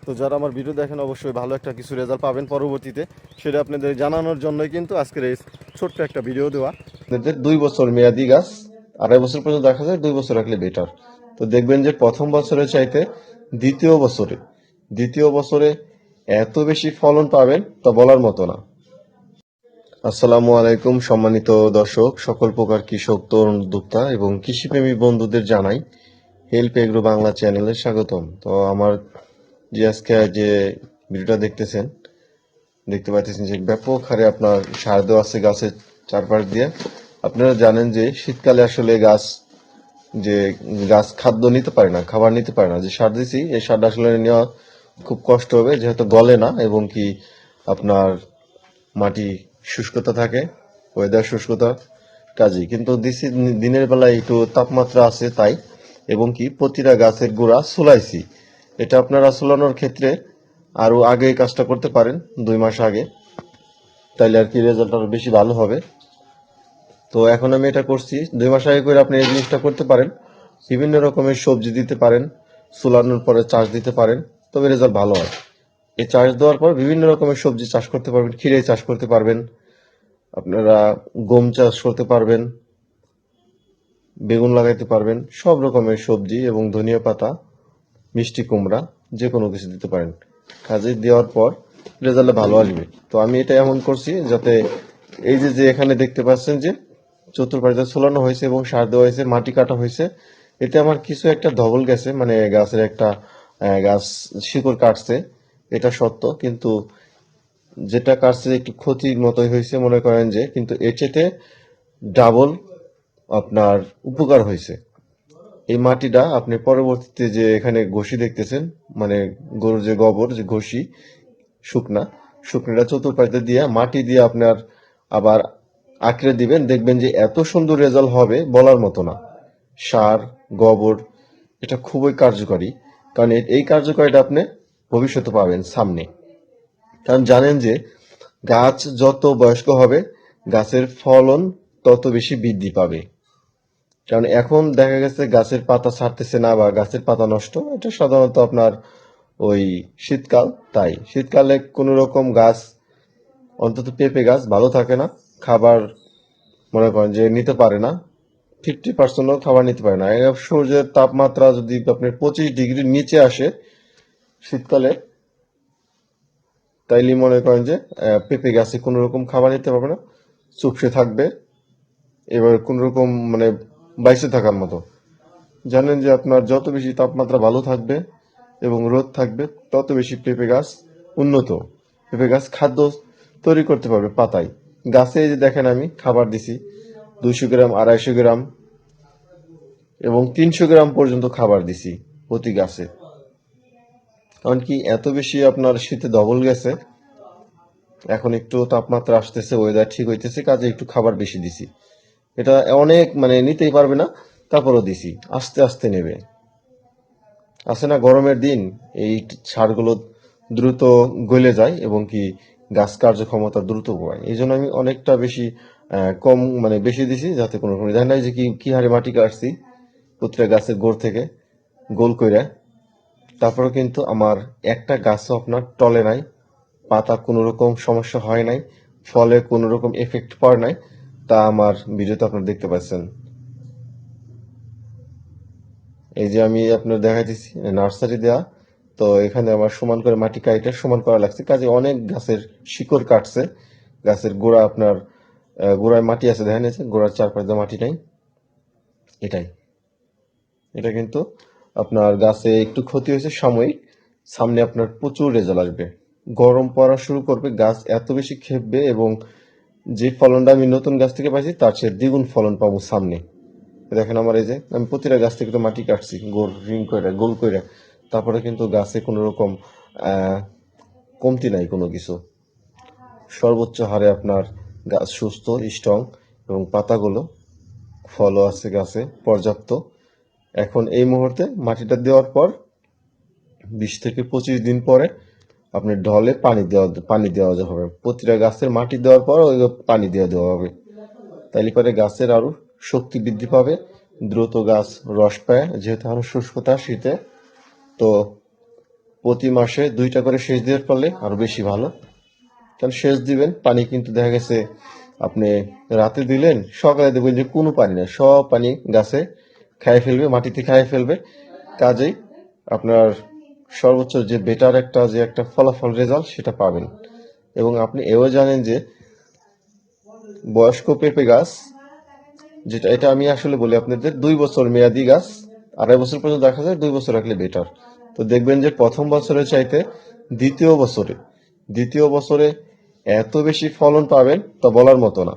তো যারা আমার ভিডিও দেখেন অবশ্যই ভালো একটা কিছু রেজাল্ট পাবেন পরবর্তীতে, সেটা আপনাদের জানানোর জন্যই কিন্তু আজকের এই ছোট্ট একটা ভিডিও দেওয়া। আপনাদের 2 বছর মেয়াদি গাছ, 2.5 বছর পর্যন্ত দেখা যায়, 2 বছর রাখলে বেটার। তো দেখবেন যে প্রথম বছরের চাইতে দ্বিতীয় বছরে এত বেশি ফলন পাবেন তা বলার মতো না। আসসালামু আলাইকুম সম্মানিত দর্শক, সকল প্রকার কৃষক, তরুণ উদ্যোক্তা এবং কৃষিপ্রেমী বন্ধুদের জানাই হেল্প এগ্রো বাংলা চ্যানেলে স্বাগতম। তো আমার আজকে যে ভিডিওটা দেখতে পাচ্ছেন যে ব্যাপক হারে আপনার সার দেওয়া আছে গাছের চারপাশ দিয়ে। আপনারা জানেন যে শীতকালে আসলে গাছ খাদ্য নিতে পারে না, খাবার নিতে পারে না। যে সার দিছি এই সারটা আসলে নেওয়া খুব কষ্ট হবে, যেহেতু গলে না এবং কি আপনার মাটি শুষ্কতা থাকে, ওয়েদার শুষ্কতা কাজে কিন্তু দিছি। দিনের বেলায় একটু তাপমাত্রা আছে তাই, এবং কি প্রতিটা গাছের গোড়া চুলাইছি। এটা আপনারা চুলানোর ক্ষেত্রে আরো আগে কাজটা করতে পারেন, 2 মাস আগে, তাইলে আর কি রেজাল্ট আরো বেশি ভালো হবে। তো এখন আমি এটা করছি 2 মাস আগে করে। আপনি এই জিনিসটা করতে পারেন, বিভিন্ন রকমের সবজি দিতে পারেন, চুলানোর পরে চাষ দিতে পারেন, তবে রেজাল্ট ভালো হয়। এই চাষ দেওয়ার পর বিভিন্ন রকমের সবজি চাষ করতে পারবেন, ক্ষীরে চাষ করতে পারবেন, আপনারা গম চাষ করতে পারবেন, বেগুন লাগাইতে পারবেন, সব রকমের সবজি এবং ধনিয়া পাতা, মিষ্টি কুমড়া, যে কোনো কিছু দিতে পারেন। কাজে দেওয়ার পর রেজাল্ট ভালো আসবে। তো আমি এটা এমন করছি যাতে এই যে এখানে দেখতে পাচ্ছেন যে চতুর্পাশে ছোলানো হয়েছে এবং সার দেওয়া হয়েছে, মাটি কাটা হয়েছে, এতে আমার কিছু একটা ধবল গেছে, মানে গাছের একটা গাছ শিকড় কাটছে, এটা সত্য। কিন্তু যেটা কাটছে একটু ক্ষতির মতোই হয়েছে মনে করেন যে, কিন্তু এর চেয়ে ডাবল আপনার উপকার হয়েছে। এই মাটিটা আপনি পরবর্তীতে যে এখানে ঘষি দেখতেছেন, মানে গরুর যে গোবর, যে ঘষি শুকনাটা চতুর্পাশে দিয়ে মাটি দিয়ে আপনার আবার আঁকড়ে দিবেন, দেখবেন যে এত সুন্দর রেজাল্ট হবে বলার মতো না। সার, গোবর, এটা খুবই কার্যকরী, কারণ এই কার্যকারিতা আপনি ভবিষ্যতে পাবেন সামনে। কারণ জানেন যে গাছ যত বয়স্ক হবে গাছের ফলন তত বেশি বৃদ্ধি পাবে। কারণ এখন দেখা গেছে গাছের পাতা ছাড়তেছে না বা গাছের পাতা নষ্ট, এটা সাধারণত আপনার ওই শীতকাল। তাই শীতকালে কোনো রকম গাছ, অন্তত পেঁপে গাছ ভালো থাকে না, খাবার মনে করেন যে নিতে পারে না, 50%ও খাবার নিতে পারে না। সূর্যের তাপমাত্রা যদি আপনার 25 ডিগ্রির নিচে আসে শীতকালে, তাইলে মনে করেন যে পেঁপে গাছে কোনো রকম খাবার নিতে পারবে না, চুপসে থাকবে, এবার কোনো রকম মানে বাইসে থাকার মতো। জানেন যে আপনার যত বেশি তাপমাত্রা ভালো থাকবে এবং রোদ থাকবে, তত বেশি পেঁপে গাছ উন্নত। পেঁপে গাছ খাদ্য তৈরি করতে পারবে পাতায়। গাছে এই যে দেখেন আমি খাবার দিছি 200 গ্রাম, 250 গ্রাম এবং 300 গ্রাম পর্যন্ত খাবার দিছি প্রতি গাছে। কারণ কি এত বেশি আপনার শীতে ধবল গেছে, এখন একটু তাপমাত্রা আসতেছে, ওয়েদার ঠিক হইতেছে, কাজে একটু খাবার বেশি দিছি। এটা অনেক মানে নিতেই পারবে না, তারপরও দিছি, আস্তে আস্তে নেবে। আছে না গরমের দিন, এই সারগুলো দ্রুত গলে যায় এবং কি গাছ কার্যক্ষমতা দ্রুত পায়। এই জন্য আমি অনেকটা বেশি কম মানে বেশি দিছি, যাতে কোনো রকম জানি না যে কি হারে মাটি কাটছি প্রতিটা গাছের গোড় থেকে গোল কইরা। তারপরে কিন্তু আমার একটা গাছও আপনার টলে নাই, পাতা কোনো রকম সমস্যা হয় নাই, ফলে কোনো রকম এফেক্ট পড়ে নাই, তা আমার ভিডিওতে আপনারা দেখতে পাচ্ছেন। এই যে আমি আপনার দেখাইতেছি নার্সারি দেওয়া, তো এখানে আমার সমান করে মাটি কাইটা সমান করা লাগছে, কাজে অনেক গাছের শিকড় কাটছে, গাছের গোড়া আপনার গোড়ায় মাটি আছে, দেখেন গোড়ার চারপাশে মাটি নাই। এটাই, এটা কিন্তু আপনার গাছে একটু ক্ষতি হয়েছে সাময়িক, সামনে আপনার প্রচুর রেজাল্ট আসবে। গরম পড়া শুরু করবে, গাছ এত বেশি খেপবে এবং যে ফলনটা আমি নতুন গাছ থেকে পাইছি তার চেয়ে দ্বিগুণ ফলন পাবো সামনে। দেখেন আমার এই যে আমি প্রতিটা গাছ থেকে তো মাটি কাটছি গোল রিং করে, গোল করে, তারপরে কিন্তু গাছে কোনো রকম কমতি নাই কোনো কিছু। সর্বোচ্চ হারে আপনার গাছ সুস্থ, স্ট্রং এবং পাতাগুলো, ফলও আছে গাছে পর্যাপ্ত। এখন এই মুহূর্তে মাটিটা দেওয়ার পর 20 থেকে 25 দিন পরে আপনি ঢলে পানি দেওয়া হবে। প্রতিটা গাছের মাটি দেওয়ার পর ওই পানি দেওয়া হবে, তাইলে পরে গাছের আরো শক্তি বৃদ্ধি পাবে, দ্রুত গাছ রস পায়, যেহেতু আরো শুষ্কতা শীতে। তো প্রতি মাসে 2টা করে সেচ দিতে পারলে আরো বেশি ভালো। কারণ সেচ দিবেন, পানি কিন্তু দেখা গেছে আপনি রাতে দিলেন, সকালে দেখবেন যে কোনো পানি না, সব পানি গাছে খাইয়ে ফেলবে, মাটিতে খাইয়ে ফেলবে। কাজেই আপনার সর্বোচ্চ যে বেটার একটা ফলাফল রেজাল্ট সেটা পাবেন। এবং আপনি এও জানেন যে বয়স্ক পেঁপে গাছ, যেটা এটা আমি আসলে বলি আপনাদের 2 বছর মেয়াদি গাছ, 2.5 বছর পর্যন্ত রাখা যায়, 2 বছর রাখলে বেটার। তো দেখবেন যে প্রথম বছরের চাইতে দ্বিতীয় বছরে দ্বিতীয় বছরে এত বেশি ফলন পাবেন তা বলার মতো না।